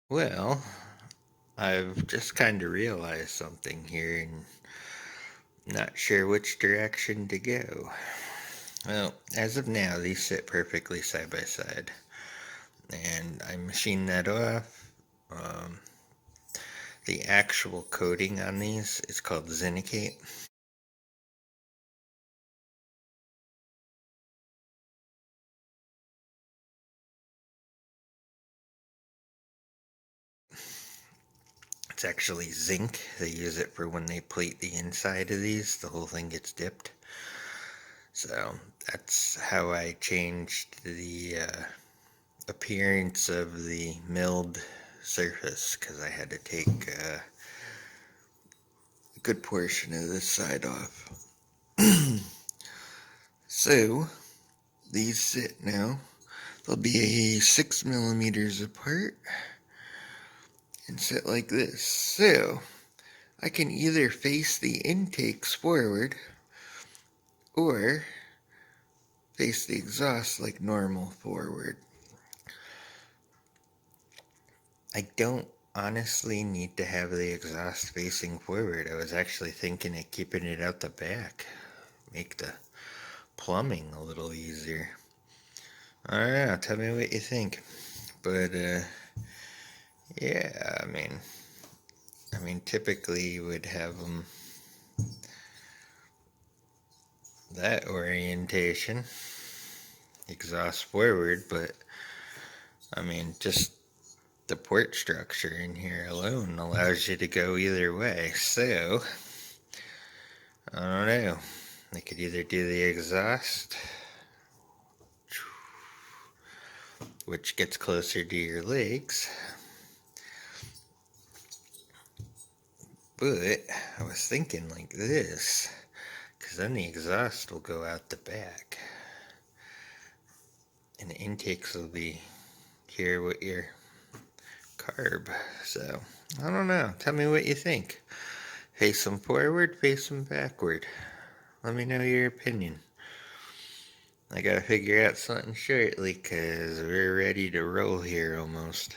Well, I've just kind of realized something here and not sure which direction to go. Well, as of now, these sit perfectly side by side, and I machined that off. Um, the actual coating on these is called Zinicate. It's actually zinc. They use it for when they plate the inside of these, the whole thing gets dipped. So that's how I changed the appearance of the milled surface, because I had to take a good portion of this side off. So these sit now. They'll be 6 millimeters apart and sit like this. So I can either face the intakes forward or face the exhaust like normal forward. I don't honestly need to have the exhaust facing forward. I was actually thinking of keeping it out the back. Make the plumbing a little easier. I don't know, tell me what you think. But yeah, I mean typically you would have them that orientation, exhaust forward, but I mean just the port structure in here alone allows you to go either way. So I don't know. They could either do the exhaust, which gets closer to your legs, but I was thinking like this, because then the exhaust will go out the back, and the intakes will be here with your carb. So I don't know. Tell me what you think. Face them forward, face them backward. Let me know your opinion. I gotta figure out something shortly, because we're ready to roll here almost.